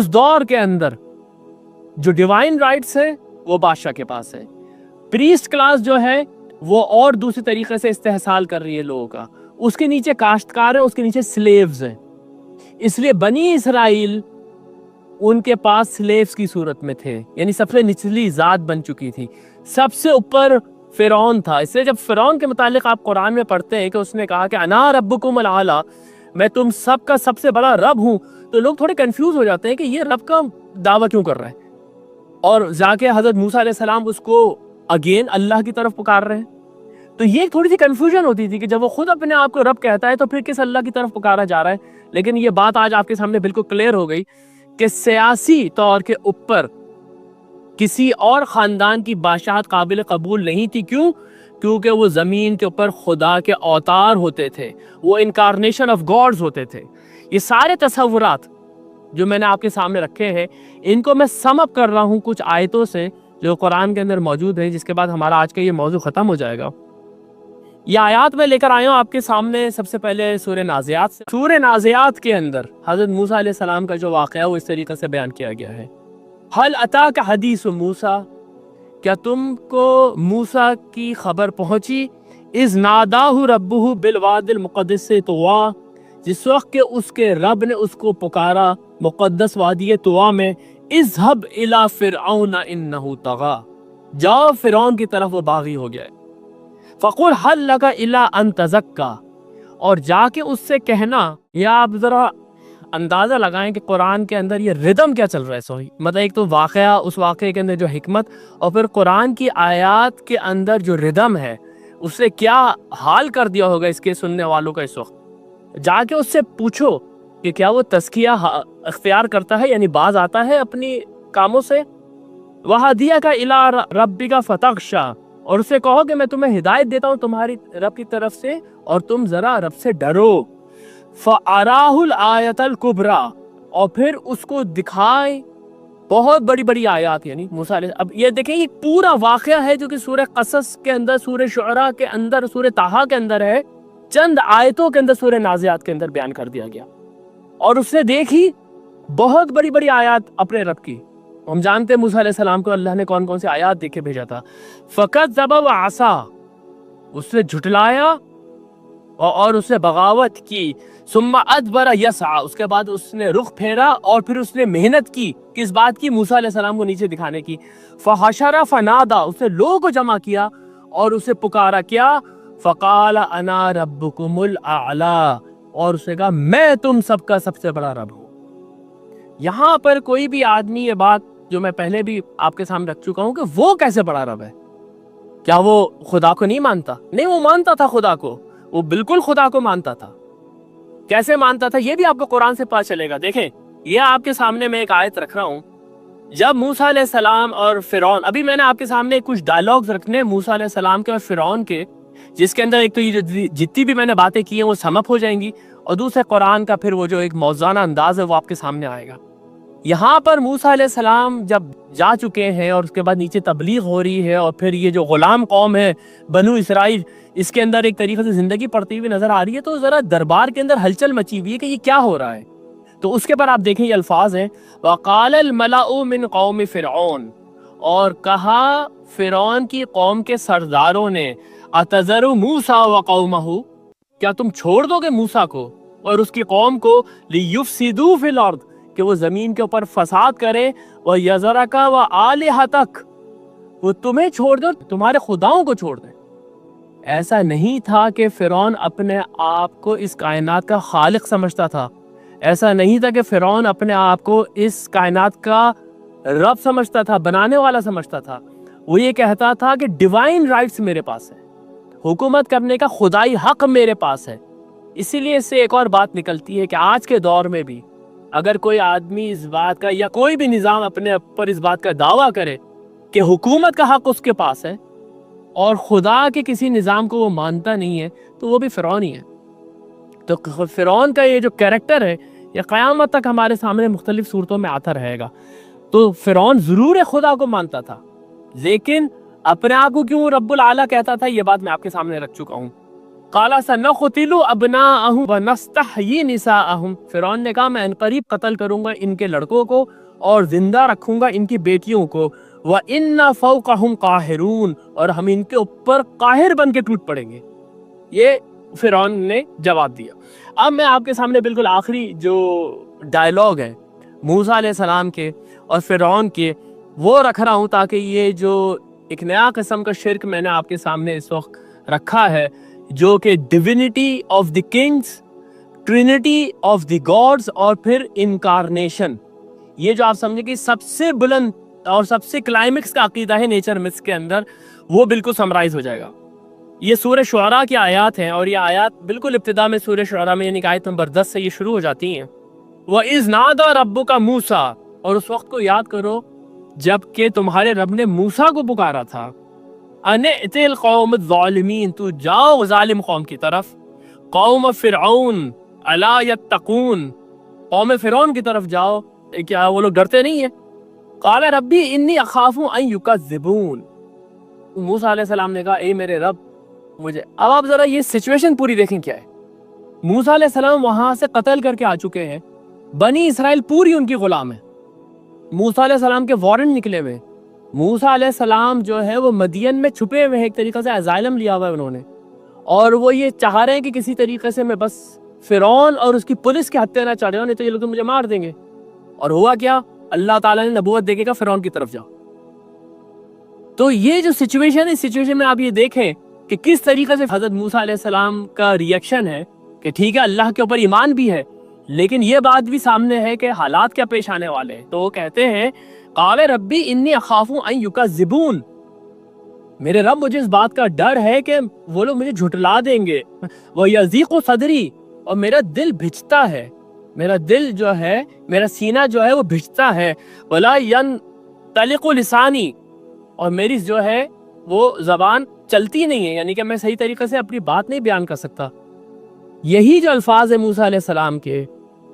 اس دور کے اندر جو ڈیوائن رائٹس ہے وہ بادشاہ کے پاس ہے، پریسٹ کلاس جو ہے وہ اور دوسری طریقے سے استحصال کر رہی ہے لوگوں کا، اس کے نیچے کاشتکار ہیں، اس کے نیچے سلیوز ہیں۔ اس لیے بنی اسرائیل ان کے پاس سلیوز کی صورت میں تھے، یعنی سب سے نچلی ذات بن چکی تھی۔ سب سے اوپر فرعون تھا، اس لیے جب فرعون کے متعلق آپ قرآن میں پڑھتے ہیں کہ اس نے کہا کہ انا ربکم الاعلی، میں تم سب کا سب سے بڑا رب ہوں، تو لوگ تھوڑے کنفیوز ہو جاتے ہیں کہ یہ رب کا دعویٰ کیوں کر رہا ہے، اور جا کے حضرت موسیٰ علیہ السلام اس کو اگین اللہ کی طرف پکار رہے ہیں۔ تو یہ تھوڑی سی کنفیوژن ہوتی تھی کہ جب وہ خود اپنے آپ کو رب کہتا ہے تو پھر کس اللہ کی طرف پکارا جا رہا ہے۔ لیکن یہ بات آج آپ کے سامنے بالکل کلیئر ہو گئی کہ سیاسی طور کے اوپر کسی اور خاندان کی بادشاہت قابل قبول نہیں تھی۔ کیوں؟ کیونکہ وہ زمین کے اوپر خدا کے اوتار ہوتے تھے، وہ انکارنیشن آف گاڈز ہوتے تھے۔ یہ سارے تصورات جو میں نے آپ کے سامنے رکھے ہیں، ان کو میں سم اپ کر رہا ہوں کچھ آیتوں سے جو قرآن کے اندر موجود ہیں، جس کے بعد ہمارا آج کا یہ موضوع ختم ہو جائے گا۔ یہ آیات میں لے کر آیا ہوں آپ کے سامنے سب سے پہلے سورہ نازعات سے۔ سورہ نازعات کے اندر حضرت موسیٰ علیہ السلام کا جو واقعہ ہے وہ اس طریقے سے بیان کیا گیا ہے۔ حل اتاک حدیث موسیٰ، کیا تم کو موسیٰ کی خبر پہنچی؟ اذ ناداہ ربہ بالواد المقدس طویٰ، جس وقت کہ اس کے رب نے اس کو پکارا مقدس وادی طویٰ میں، اذهب الی فرعون انہ طغیٰ، جاؤ فرعون کی طرف وہ باغی ہو گیا ہے۔ فقل هل لک الی ان تزکی، اور جا کے اس سے کہنا، یا آپ ذرا اندازہ لگائیں کہ قرآن کے اندر یہ ردم کیا چل رہا ہے۔ سوئی مطلب ایک تو واقعہ، اس واقعے کے اندر جو حکمت، اور پھر قرآن کی آیات کے اندر جو ردم ہے، اس سے کیا حال کر دیا ہوگا اس کے سننے والوں کا اس وقت۔ جا کے اس سے پوچھو کہ کیا وہ تزکیہ اختیار کرتا ہے، یعنی باز آتا ہے اپنی کاموں سے۔ وَهَدِيَكَ إِلَىٰ رَبِّكَ فَتَخْشَىٰ، اور اسے کہو کہ میں تمہیں ہدایت دیتا ہوں تمہاری رب کی طرف سے، اور تم ذرا رب سے ڈرو۔ فَأَرَاهُ الْآيَةَ الْكُبْرَىٰ، اور پھر اس کو دکھائے بہت بڑی بڑی آیات، یعنی موسیٰ علیہ۔ اب یہ دیکھیں یہ پورا واقعہ ہے جو کہ سورہ قصص کے اندر، سورہ شعراء کے اندر، سورہ طٰہٰ کے اندر ہے، چند آیتوں کے اندر سورہ نازعات کے اندر بیان کر دیا گیا۔ اور اس نے دیکھی بہت بڑی بڑی آیات اپنے رب کی۔ ہم جانتے ہیں موسیٰ علیہ السلام کو اللہ نے کون کون سی آیات دیکھ کے بھیجا تھا۔ فَكَذَّبَ وَعَصَىٰ، اس نے جھٹلایا اور اس نے بغاوت کی۔ ثُمَّ أَدْبَرَ يَسْعَىٰ، اس کے بعد اس نے رخ پھیرا اور پھر اس نے محنت کی، کس بات کی؟ موسیٰ علیہ السلام کو نیچے دکھانے کی۔ فَحَشَرَ فَنَادَىٰ، اس نے لوگوں کو جمع کیا اور اسے پکارا کیا؟ فَقَالَ أَنَا رَبُّكُمُ الْأَعْلَىٰ، اور اس نے کہا میں تم سب کا سب سے بڑا رب ہوں۔ یہاں پر کوئی بھی آدمی یہ بات جو میں پہلے بھی آپ کے سامنے رکھ چکا ہوں کہ وہ کیسے بڑا رب ہے، کیا وہ خدا کو نہیں مانتا؟ نہیں، وہ مانتا تھا خدا کو، وہ بالکل خدا کو مانتا تھا۔ کیسے مانتا تھا یہ بھی آپ کو قرآن سے پتہ چلے گا۔ دیکھیں یہ آپ کے سامنے میں ایک آیت رکھ رہا ہوں، جب موسیٰ علیہ السلام اور فرعون، ابھی میں نے آپ کے سامنے کچھ ڈائلاگز رکھنے موسیٰ علیہ السلام کے اور فرعون کے، جس کے اندر ایک تو یہ جتنی بھی میں نے باتیں کی ہیں وہ سم اپ ہو جائیں گی، اور دوسرے قرآن کا پھر وہ جو ایک موزانہ انداز ہے وہ آپ کے سامنے آئے گا۔ یہاں پر موسیٰ علیہ السلام جب جا چکے ہیں اور اس کے بعد نیچے تبلیغ ہو رہی ہے، اور پھر یہ جو غلام قوم ہے بنو اسرائیل، اس کے اندر ایک طریقے سے زندگی پڑتی ہوئی نظر آ رہی ہے، تو ذرا دربار کے اندر ہلچل مچی ہوئی ہے کہ یہ کیا ہو رہا ہے۔ تو اس کے بعد آپ دیکھیں یہ الفاظ ہیں، وَقَالَ الْمَلَأُ مِنْ قَوْمِ فِرْعَوْنَ، اور کہا فرعون کی قوم کے سرداروں نے، أَتَذَرُ مُوسَىٰ وَقَوْمَهُ، کیا تم چھوڑ دو گے موسیٰ کو اور اس کی قوم کو، لِيُفْسِدُوا فِي الْأَرْضِ، کہ وہ زمین کے اوپر فساد کرے، وَيَذَرَكَ وَآلِهَتَكَ، وہ تمہیں چھوڑ دو، تمہارے خداؤں کو چھوڑ دیں۔ ایسا نہیں تھا کہ فرعون اپنے آپ کو اس کائنات کا خالق سمجھتا تھا، ایسا نہیں تھا کہ فرعون اپنے آپ کو اس کائنات کا رب سمجھتا تھا، بنانے والا سمجھتا تھا۔ وہ یہ کہتا تھا کہ ڈیوائن رائٹس میرے پاس ہے، حکومت کرنے کا خدائی حق میرے پاس ہے۔ اسی لیے اس سے ایک اور بات نکلتی ہے کہ آج کے دور میں بھی اگر کوئی آدمی اس بات کا، یا کوئی بھی نظام اپنے اوپر اس بات کا دعویٰ کرے کہ حکومت کا حق اس کے پاس ہے اور خدا کے کسی نظام کو وہ مانتا نہیں ہے، تو وہ بھی فرعون ہی ہے۔ تو فرعون کا یہ جو کیریکٹر ہے یہ قیامت تک ہمارے سامنے مختلف صورتوں میں آتا رہے گا۔ تو فرعون ضرور خدا کو مانتا تھا، لیکن اپنے آپ کو کیوں رب العالی کہتا تھا، یہ بات میں آپ کے سامنے رکھ چکا ہوں۔ قال سنقتل ابناءهم ونستحيي نساءهم، فرعون نے کہا میں عنقریب قتل کروں گا ان کے لڑکوں کو اور زندہ رکھوں گا ان کی بیٹیوں کو، وَإِنَّ فَوْقَهُمْ قَاهِرُونَ، اور ہم ان کے اوپر قاہر بن کے ٹوٹ پڑیں گے۔ یہ فرعون نے جواب دیا۔ اب میں آپ کے سامنے بالکل آخری جو ڈائلاگ ہے موسیٰ علیہ السلام کے اور فرعون کے وہ رکھ رہا ہوں، تاکہ یہ جو ایک نیا قسم کا شرک میں نے آپ کے سامنے اس وقت رکھا ہے، جو کہ divinity of the kings, trinity of the gods, اور پھر انکارنیشن، یہ جو آپ سمجھیں کہ سب سے بلند اور سب سے کلائمیکس کا عقیدہ ہے نیچر متس کے اندر، وہ بالکل سمرائز ہو جائے گا۔ یہ سورہ شعراء کی آیات ہیں، اور یہ آیات بالکل ابتدا میں سورہ شعراء میں یعنی کہ آیت نمبر 10 سے یہ شروع ہو جاتی ہیں۔ وَإِذْ نَادَى رَبُّكَ مُوسَىٰ، اور اس وقت کو یاد کرو جب کہ تمہارے رب نے موسیٰ کو پکارا تھا، أَنِ ائْتِ الْقَوْمَ الظَّالِمِينَ، تو جاؤ ظالم قوم کی طرف، قوم فرعون أَلَا يَتَّقُونَ، قوم فرعون کی طرف جاؤ، کیا وہ لوگ ڈرتے نہیں ہیں؟ قال ربی انی اخاف ان یکذبون، موسیٰ علیہ السلام نے کہا اے میرے رب مجھے، اب آپ ذرا یہ سچویشن پوری دیکھیں کیا ہے۔ موسیٰ علیہ السلام وہاں سے قتل کر کے آ چکے ہیں، بنی اسرائیل پوری ان کی غلام ہے، موسیٰ علیہ السلام کے وارنٹ نکلے ہوئے، موسیٰ علیہ السلام جو ہے وہ مدین میں چھپے ہوئے ہیں، ایک طریقہ سے اسائلم لیا ہوا ہے انہوں نے، اور وہ یہ چاہ رہے ہیں کہ کسی طریقے سے میں بس فرعون اور اس کی پولیس کے ہتھے نہ چڑھے، نہیں تو یہ لوگ مجھے مار دیں گے۔ اور ہوا کیا، اللہ تعالیٰ نے نبوت دے کے کہا فرعون کی طرف جاؤ۔ تو یہ جو سچویشن ہے، اس سچویشن میں آپ یہ دیکھیں کہ کس طریقے سے حضرت موسیٰ علیہ السلام کا ریئیکشن ہے کہ ٹھیک ہے اللہ کے اوپر ایمان بھی ہے، لیکن یہ بات بھی سامنے ہے کہ حالات کیا پیش آنے والے ہیں۔ تو وہ کہتے ہیں قال ربی انی اخاف ان یکذبون، میرے رب مجھے اس بات کا ڈر ہے کہ وہ لوگ مجھے جھٹلا دیں گے، وَیَضِیقُ صَدْرِی، اور میرا دل بھجتا ہے، میرا دل جو ہے، میرا سینہ جو ہے وہ بھجتا ہے، وَلَا يَنْطَلِقُ لِسَانِی، اور میری جو ہے وہ زبان چلتی نہیں ہے، یعنی کہ میں صحیح طریقے سے اپنی بات نہیں بیان کر سکتا۔ یہی جو الفاظ ہیں موسیٰ علیہ السلام کے،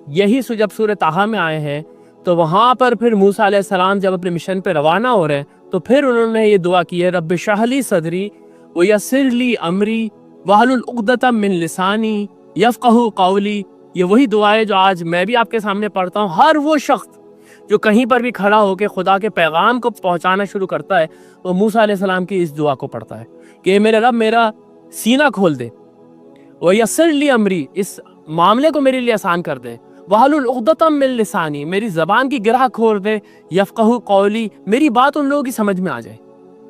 یہی جب سورہ طٰہٰ میں آئے ہیں، تو وہاں پر پھر موسیٰ علیہ السلام جب اپنے مشن پہ روانہ ہو رہے ہیں تو پھر انہوں نے یہ دعا کی ہے رب اشرح لی صدری ویسر لی امری واحلل عقدۃ من لسانی یفقہوا قولی۔ یہ وہی دعا ہے جو آج میں بھی آپ کے سامنے پڑھتا ہوں۔ ہر وہ شخص جو کہیں پر بھی کھڑا ہو کے خدا کے پیغام کو پہنچانا شروع کرتا ہے، وہ موسیٰ علیہ السلام کی اس دعا کو پڑھتا ہے کہ میرے رب میرا سینہ کھول دے، ویسر لی امری، اس معاملے کو میرے لیے آسان کر دے، وَحْلُلْ عُقْدَةً مِّن لِّسَانِی، میری زبان کی گرہ کھول دے، یفقہوا قولی، میری بات ان لوگوں کی سمجھ میں آ جائے۔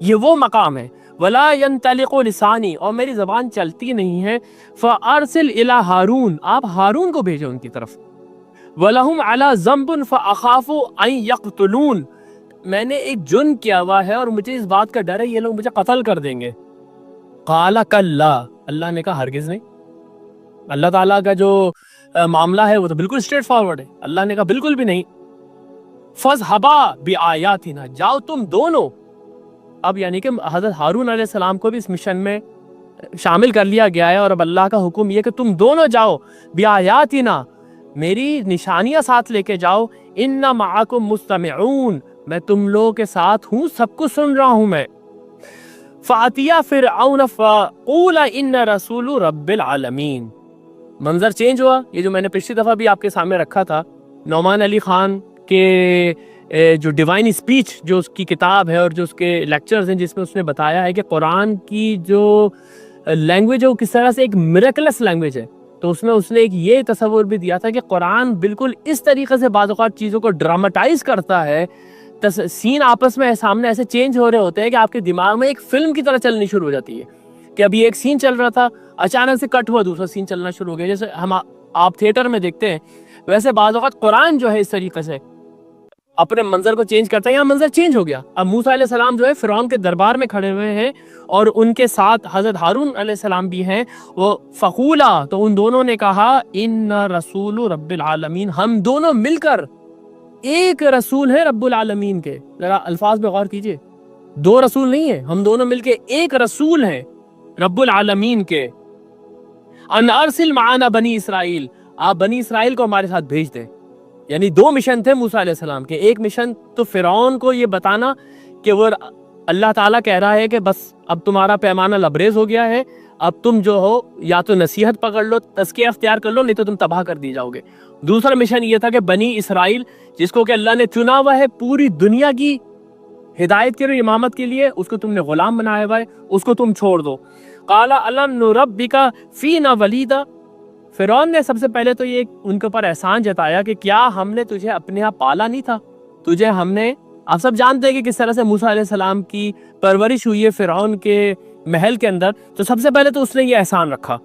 یہ وہ مقام ہے، وَلَا يَنْطَلِقُ لِسَانِی، اور میری زبان چلتی نہیں ہے، فَأَرْسِلْ إِلَىٰ ہارون، آپ ہارون کو بھیجو ان کی طرف، وَلَهُمْ عَلَىٰ ذَنْبٌ فَأَخَافُ أَن يَقْتُلُونَ، میں نے ایک جرم کیا ہوا ہے اور مجھے اس بات کا ڈر ہے یہ لوگ مجھے قتل کر دیں گے۔ قَالَ كَلَّا، اللہ نے کہا ہرگز نہیں۔ اللہ تعالیٰ کا جو معاملہ ہے وہ تو بالکل اسٹریٹ فارورڈ ہے، اللہ نے کہا بالکل بھی نہیں۔ فَاذْهَبَا بِآيَاتِنَا، جاؤ تم دونوں، اب یعنی کہ حضرت ہارون علیہ السلام کو بھی اس مشن میں شامل کر لیا گیا ہے، اور اب اللہ کا حکم یہ کہ تم دونوں جاؤ بِآيَاتِنَا، میری نشانیاں ساتھ لے کے جاؤ، اِنَّ مَعَكُمْ مُسْتَمِعُونَ، میں تم لوگوں کے ساتھ ہوں، سب کچھ سن رہا ہوں میں۔ فَأَتِيَا فِرْعَوْنَ فَقُولَ إِنَّ رَسُولُ رَبِّ الْعَالَمِينَ، منظر چینج ہوا۔ یہ جو میں نے پچھلی دفعہ بھی آپ کے سامنے رکھا تھا، نعمان علی خان کے جو ڈیوائن اسپیچ جو اس کی کتاب ہے اور جو اس کے لیکچرز ہیں، جس میں اس نے بتایا ہے کہ قرآن کی جو لینگویج ہے وہ کس طرح سے ایک میریکلس لینگویج ہے، تو اس میں اس نے ایک یہ تصور بھی دیا تھا کہ قرآن بالکل اس طریقے سے بعض اوقات چیزوں کو ڈراماٹائز کرتا ہے، سین آپس میں سامنے ایسے چینج ہو رہے ہوتے ہیں کہ آپ کے دماغ میں ایک فلم کی طرح چلنی شروع ہو جاتی ہے کہ ابھی ایک سین چل رہا تھا، اچانک سے کٹ ہوا، دوسرا سین چلنا شروع ہو گیا، جیسے ہم آپ تھیٹر میں دیکھتے ہیں، ویسے بعض اوقات قرآن جو ہے اس طریقے سے اپنے منظر کو چینج کرتا ہے۔ یہاں منظر چینج ہو گیا، اب موسیٰ علیہ السلام جو ہے فرعون کے دربار میں کھڑے ہوئے ہیں اور ان کے ساتھ حضرت ہارون علیہ السلام بھی ہیں، وہ فقولا، تو ان دونوں نے کہا ان رسول رب العالمین، ہم دونوں مل کر ایک رسول ہے رب العالمین کے۔ ذرا الفاظ پہ غور کیجئے، دو رسول نہیں ہیں، ہم دونوں مل کے ایک رسول ہیں رب العالمین کے۔ ان ارسل معنا بنی اسرائیل، آپ بنی اسرائیل کو ہمارے ساتھ بھیج دیں۔ یعنی دو مشن تھے موسیٰ علیہ السلام کے، ایک مشن تو فرعون کو یہ بتانا کہ وہ اللہ تعالیٰ کہہ رہا ہے کہ بس اب تمہارا پیمانہ لبریز ہو گیا ہے، اب تم جو ہو یا تو نصیحت پکڑ لو، تزکیہ اختیار کر لو، نہیں تو تم تباہ کر دی جاؤ گے۔ دوسرا مشن یہ تھا کہ بنی اسرائیل جس کو کہ اللہ نے چنا ہوا ہے پوری دنیا کی ہدایت کے لیے، امامت کے لیے، اس کو تم نے غلام بنایا ہوا ہے، اس کو تم چھوڑ دو۔ قال الم نربک فینا ولیدا، فرعون نے سب سے پہلے تو یہ ان کے اوپر احسان جتایا کہ کیا ہم نے تجھے اپنے ہاں پالا نہیں تھا؟ تجھے ہم نے، آپ سب جانتے ہیں کہ کس طرح سے موسیٰ علیہ السلام کی پرورش ہوئی ہے فرعون کے محل کے اندر، تو سب سے پہلے تو اس نے یہ احسان رکھا۔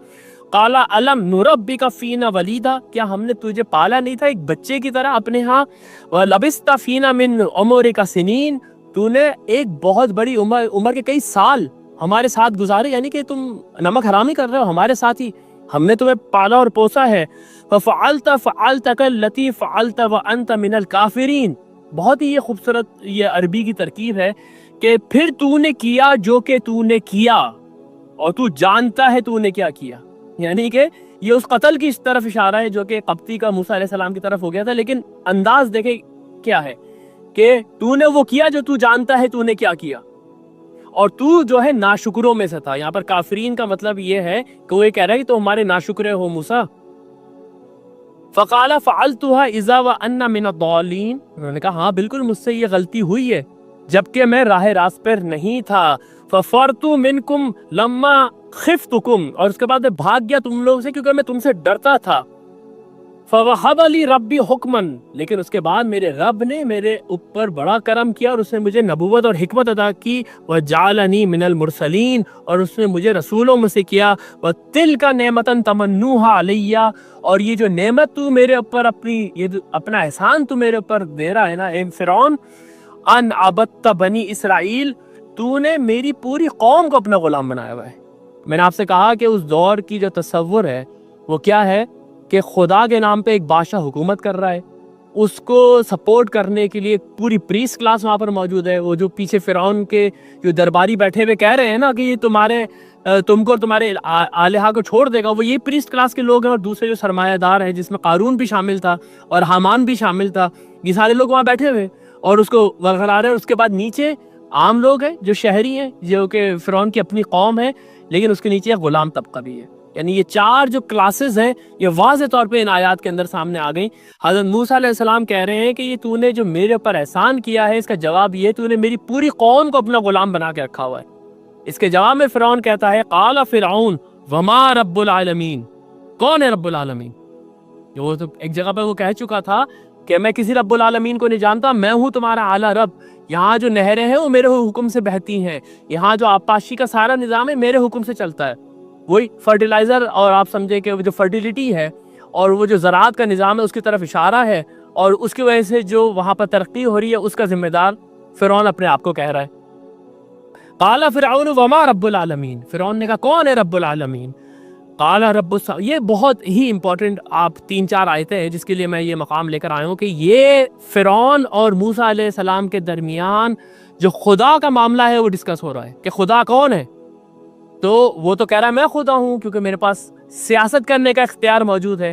قال الم نربک فینا ولیدا، کیا ہم نے تجھے پالا نہیں تھا ایک بچے کی طرح اپنے ہاں؟ ولبثت فینا من عمرک سنین، تو نے ایک بہت بڑی عمر کے کئی سال ہمارے ساتھ گزارے، یعنی کہ تم نمک حرامی کر رہے ہو ہمارے ساتھ ہی، ہم نے تمہیں پالا اور پوسا ہے۔ ففعلت فعلتک التی فعلت وانت من الکافرین، بہت ہی یہ خوبصورت یہ عربی کی ترکیب ہے کہ پھر تو نے کیا جو کہ تو نے کیا اور تو جانتا ہے تو نے کیا کیا، یعنی کہ یہ اس قتل کی اس طرف اشارہ ہے جو کہ قبطی کا موسیٰ علیہ السلام کی طرف ہو گیا تھا، لیکن انداز دیکھیں کیا ہے کہ تو نے وہ کیا جو تو جانتا ہے تو نے کیا کیا، اور تو جو ہے ناشکروں میں سے تھا۔ یہاں پر کافرین کا مطلب یہ ہے کہ وہ یہ کہہ رہا ہے کہ تو ہمارے ناشکرے ہو موسیٰ۔ فقال فعلتها اذا وانا من الضالین، انہوں نے کہا ہاں بالکل مجھ سے یہ غلطی ہوئی ہے جبکہ میں راہ راست پر نہیں تھا۔ ففرت منکم لما خفتکم، اور اس کے بعد میں بھاگ گیا تم لوگوں سے کیونکہ میں تم سے ڈرتا تھا۔ فوہب لی ربی حکمن، لیکن اس کے بعد میرے رب نے میرے اوپر بڑا کرم کیا اور اس نے مجھے نبوت اور حکمت عطا کی۔ وجعلنی من المرسلین، اور اس نے مجھے رسولوں میں سے کیا۔ وتلک نعمتا تمنوها علی، اور یہ جو نعمت تو میرے اوپر اپنا احسان تو میرے اوپر دے رہا ہے نا اے فرعون، ان عبدت بنی اسرائیل، تو نے میری پوری قوم کو اپنا غلام بنایا ہوا ہے۔ میں نے آپ سے کہا کہ اس دور کی جو تصور ہے وہ کیا ہے کہ خدا کے نام پہ ایک بادشاہ حکومت کر رہا ہے، اس کو سپورٹ کرنے کے لیے پوری پریسٹ کلاس وہاں پر موجود ہے۔ وہ جو پیچھے فرعون کے جو درباری بیٹھے ہوئے کہہ رہے ہیں نا کہ یہ تم کو اور تمہارے آلہہ کو چھوڑ دے گا، وہ یہ پریسٹ کلاس کے لوگ ہیں، اور دوسرے جو سرمایہ دار ہیں جس میں قارون بھی شامل تھا اور حامان بھی شامل تھا، یہ سارے لوگ وہاں بیٹھے ہوئے اور اس کو ورغلا رہے ہیں۔ اس کے بعد نیچے عام لوگ ہیں جو شہری ہیں، جو کہ فرعون کی اپنی قوم ہے، لیکن اس کے نیچے ایک غلام طبقہ بھی ہے۔ یعنی یہ چار جو کلاسز ہیں یہ واضح طور پہ ان آیات کے اندر سامنے آ گئیں۔ حضرت موسیٰ علیہ السلام کہہ رہے ہیں کہ یہ تو نے جو میرے اوپر احسان کیا ہے اس کا جواب یہ تو نے میری پوری قوم کو اپنا غلام بنا کے رکھا ہوا ہے۔ اس کے جواب میں فرعون کہتا ہے قال فرعون وما رب العالمین، کون ہے رب العالمین؟ وہ تو ایک جگہ پہ وہ کہہ چکا تھا کہ میں کسی رب العالمین کو نہیں جانتا، میں ہوں تمہارا اعلیٰ رب، یہاں جو نہریں ہیں وہ میرے حکم سے بہتی ہیں، یہاں جو آبپاشی کا سارا نظام ہے میرے حکم سے چلتا ہے۔ وہی فرٹیلائزر اور آپ سمجھے کہ جو فرٹیلیٹی ہے اور وہ جو زراعت کا نظام ہے اس کی طرف اشارہ ہے، اور اس کی وجہ سے جو وہاں پر ترقی ہو رہی ہے اس کا ذمہ دار فرعون اپنے آپ کو کہہ رہا ہے۔ قال فرعون وما رب العالمین، فرعون نے کہا کون ہے رب العالمین؟ قال رب یہ بہت ہی امپورٹنٹ آپ 3-4 آیتیں ہیں جس کے لیے میں یہ مقام لے کر آیا ہوں کہ یہ فرعون اور موسیٰ علیہ السلام کے درمیان جو خدا کا معاملہ ہے وہ ڈسکس ہو رہا ہے کہ خدا کون ہے۔ تو وہ تو کہہ رہا ہے میں خدا ہوں کیونکہ میرے پاس سیاست کرنے کا اختیار موجود ہے۔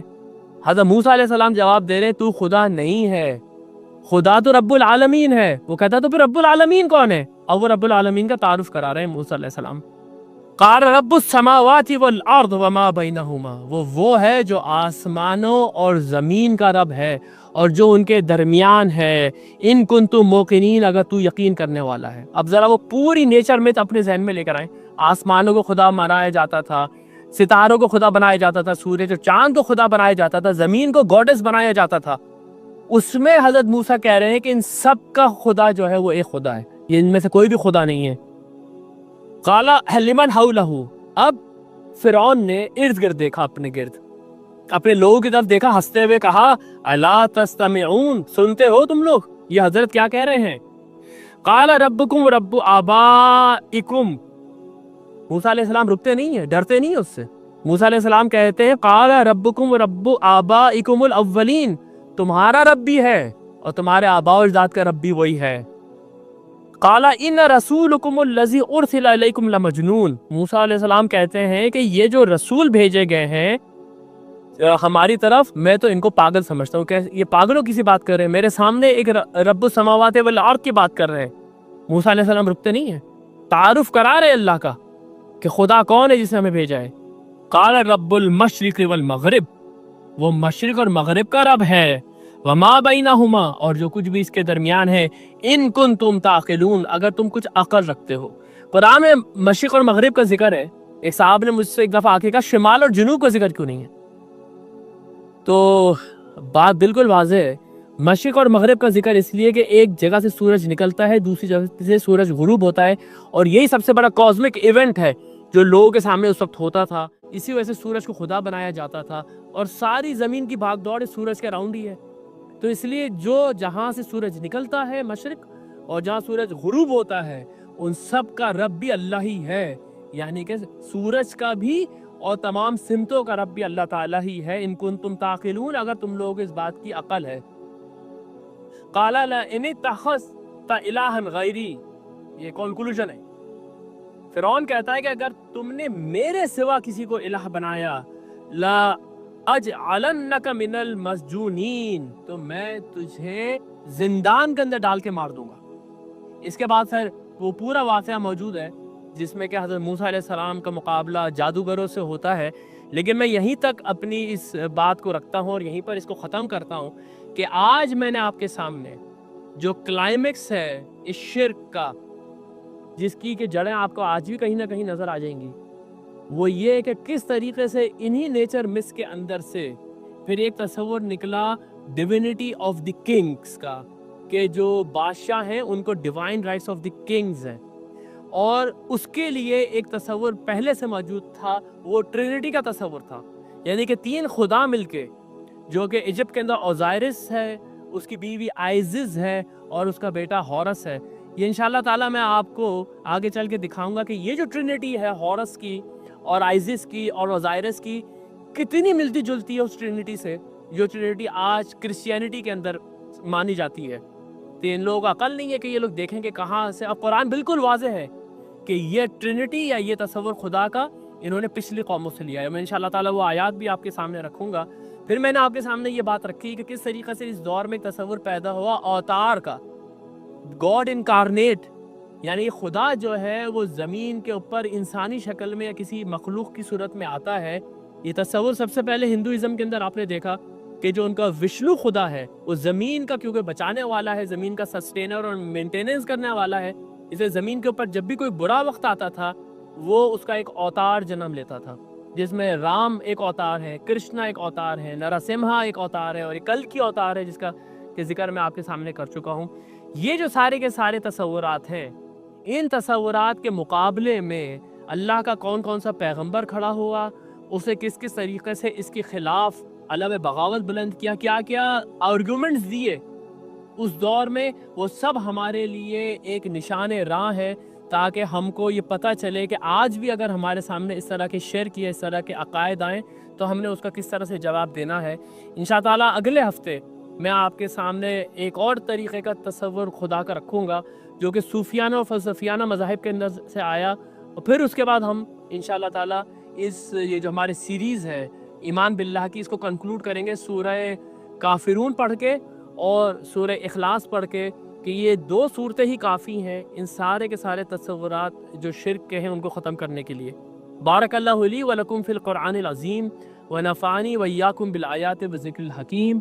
حضرت موسیٰ علیہ السلام جواب دے رہے تو خدا نہیں ہے، خدا تو رب العالمین ہے۔ وہ کہتا تو پھر رب العالمین کون ہے؟ اور وہ رب العالمین کا تعارف کرا رہے ہیں موسیٰ علیہ السلام۔ قال رب السماوات والارض وما بینہما، وہ ہے جو آسمانوں اور زمین کا رب ہے اور جو ان کے درمیان ہے۔ ان کنتم موقنین، اگر تو یقین کرنے والا ہے۔ اب ذرا وہ پوری نیچر میں اپنے ذہن میں لے کر آئیں۔ آسمانوں کو خدا بنایا جاتا تھا، ستاروں کو خدا بنایا جاتا تھا، سورج اور چاند کو خدا بنایا جاتا تھا، زمین کو گوڈس بنایا جاتا تھا۔ اس میں حضرت موسیٰ کہہ رہے ہیں کہ ان سب کا خدا جو ہے وہ ایک خدا ہے، یہ ان میں سے کوئی بھی خدا نہیں ہے۔ قال لمن حولہ، اب فرعون نے ارد گرد دیکھا، اپنے گرد اپنے لوگوں کی طرف دیکھا، ہنستے ہوئے کہا الا تستمعون، سنتے ہو تم لوگ یہ حضرت کیا کہہ رہے ہیں؟ قال ربکم رب آبائکم، موسیٰ علیہ السلام رکتے نہیں ہیں، ڈرتے نہیں ہیں اس سے۔ موسیٰ علیہ السلام کہتے ہیں قال ربکم رب آبائکم الاولین، تمہارا رب بھی ہے اور تمہارے آباء و اجداد کا رب بھی وہی ہے۔ قال ان رسولکم الذی ارسل الیکم لمجنون، موسیٰ علیہ السلام کہتے ہیں کہ یہ جو رسول بھیجے گئے ہیں ہماری طرف، میں تو ان کو پاگل سمجھتا ہوں کہ یہ پاگلوں کی سی بات کر رہے ہیں، میرے سامنے ایک رب السماوات والارض کی بات کر رہے ہیں۔ موسیٰ علیہ السلام رکتے نہیں ہیں، تعارف کرا رہے اللہ کا کہ خدا کون ہے جسے ہمیں بھیجا ہے. قال رب المشرق والمغرب، وہ مشرق اور مغرب کا رب ہے. وما بینہما، اور جو کچھ بھی اس کے درمیان ہے. ان کنتم تعقلون، اگر تم کچھ عقل رکھتے ہو. قرآن میں مشرق اور مغرب کا ذکر ہے. ایک صاحب نے مجھ سے ایک دفعہ آ کے کہا شمال اور جنوب کا ذکر کیوں نہیں ہے؟ تو بات بالکل واضح ہے. مشرق اور مغرب کا ذکر اس لیے کہ ایک جگہ سے سورج نکلتا ہے، دوسری جگہ سے سورج غروب ہوتا ہے، اور یہی سب سے بڑا کاسمک ایونٹ ہے جو لوگوں کے سامنے اس وقت ہوتا تھا. اسی وجہ سے سورج کو خدا بنایا جاتا تھا، اور ساری زمین کی بھاگ دوڑ اس سورج کے راؤنڈ ہی ہے. تو اس لیے جو جہاں سے سورج نکلتا ہے مشرق اور جہاں سورج غروب ہوتا ہے، ان سب کا رب بھی اللہ ہی ہے. یعنی کہ سورج کا بھی اور تمام سمتوں کا رب بھی اللہ تعالیٰ ہی ہے. ان کنتم تعقلون، اگر تم لوگ اس بات کی عقل ہے. قال لئن اتخذت الہا غیری، یہ کنکلوژن ہے. فرعون کہتا ہے کہ اگر تم نے میرے سوا کسی کو الہ بنایا، لا اجعلنک من المسجونین، تو میں تجھے زندان کے اندر ڈال کے مار دوں گا. اس کے بعد پھر وہ پورا واقعہ موجود ہے جس میں کہ حضرت موسیٰ علیہ السلام کا مقابلہ جادوگروں سے ہوتا ہے. لیکن میں یہیں تک اپنی اس بات کو رکھتا ہوں اور یہیں پر اس کو ختم کرتا ہوں کہ آج میں نے آپ کے سامنے جو کلائمیکس ہے اس شرک کا، جس کی کہ جڑیں آپ کو آج بھی کہیں نہ کہیں نظر آ جائیں گی، وہ یہ کہ کس طریقے سے انہی نیچر مس کے اندر سے پھر ایک تصور نکلا ڈیوینٹی آف دی کنگز کا، کہ جو بادشاہ ہیں ان کو divine rights of the kings ہیں. اور اس کے لیے ایک تصور پہلے سے موجود تھا، وہ ٹرینٹی کا تصور تھا. یعنی کہ تین خدا مل کے، جو کہ ایجپٹ کے اندر اوزائرس ہے، اس کی بیوی آئزز ہے، اور اس کا بیٹا ہورس ہے. یہ انشاءاللہ تعالیٰ میں آپ کو آگے چل کے دکھاؤں گا کہ یہ جو ٹرینٹی ہے ہورس کی اور آئزز کی اور اوزائرس کی، کتنی ملتی جلتی ہے اس ٹرینٹی سے جو ٹرینٹی آج کرسچینٹی کے اندر مانی جاتی ہے. تو ان لوگوں کو عقل نہیں ہے کہ یہ لوگ دیکھیں کہ کہاں سے. اب قرآن بالکل واضح ہے کہ یہ ٹرینٹی یا یہ تصور خدا کا انہوں نے پچھلی قوموں سے لیا ہے. میں انشاءاللہ تعالیٰ وہ آیات بھی آپ کے سامنے رکھوں گا. پھر میں نے آپ کے سامنے یہ بات رکھی کہ کس طریقے سے اس دور میں ایک تصور پیدا ہوا اوتار کا، گاڈ انکارنیٹ. یعنی خدا جو ہے وہ زمین کے اوپر انسانی شکل میں یا کسی مخلوق کی صورت میں آتا ہے. یہ تصور سب سے پہلے ہندوازم کے اندر آپ نے دیکھا کہ جو ان کا وشنو خدا ہے وہ زمین کا کیونکہ بچانے والا ہے، زمین کا سسٹینر اور مینٹیننس کرنے والا ہے، اسے زمین کے اوپر جب بھی کوئی برا وقت آتا تھا وہ اس کا ایک اوتار جنم لیتا تھا، جس میں رام ایک اوتار ہے، کرشنا ایک اوتار ہے، نرسمہا ایک اوتار ہے، اور ایک کلکی اوتار ہے جس کا کہ ذکر میں آپ کے سامنے کر چکا ہوں. یہ جو سارے کے سارے تصورات ہیں، ان تصورات کے مقابلے میں اللہ کا کون کون سا پیغمبر کھڑا ہوا، اسے کس کس طریقے سے اس کے خلاف علم بغاوت بلند کیا، کیا کیا آرگومنٹس دیے اس دور میں، وہ سب ہمارے لیے ایک نشان راہ ہے تاکہ ہم کو یہ پتہ چلے کہ آج بھی اگر ہمارے سامنے اس طرح کے شرک یا اس طرح کے عقائد آئیں تو ہم نے اس کا کس طرح سے جواب دینا ہے. انشاءاللہ اگلے ہفتے میں آپ کے سامنے ایک اور طریقے کا تصور خدا کا رکھوں گا جو کہ صوفیانہ اور فلسفیانہ مذاہب کے اندر سے آیا، اور پھر اس کے بعد ہم انشاءاللہ تعالیٰ یہ جو ہمارے سیریز ہے ایمان باللہ کی، اس کو کنکلوڈ کریں گے سورہ کافرون پڑھ کے اور سورہ اخلاص پڑھ کے، کہ یہ دو صورتیں ہی کافی ہیں ان سارے کے سارے تصورات جو شرک کے ہیں ان کو ختم کرنے کے لیے. بارک اللہ لی و لکم فی القرآن العظیم ونفعنی و ایاکم بالآیات و ذکر الحکیم.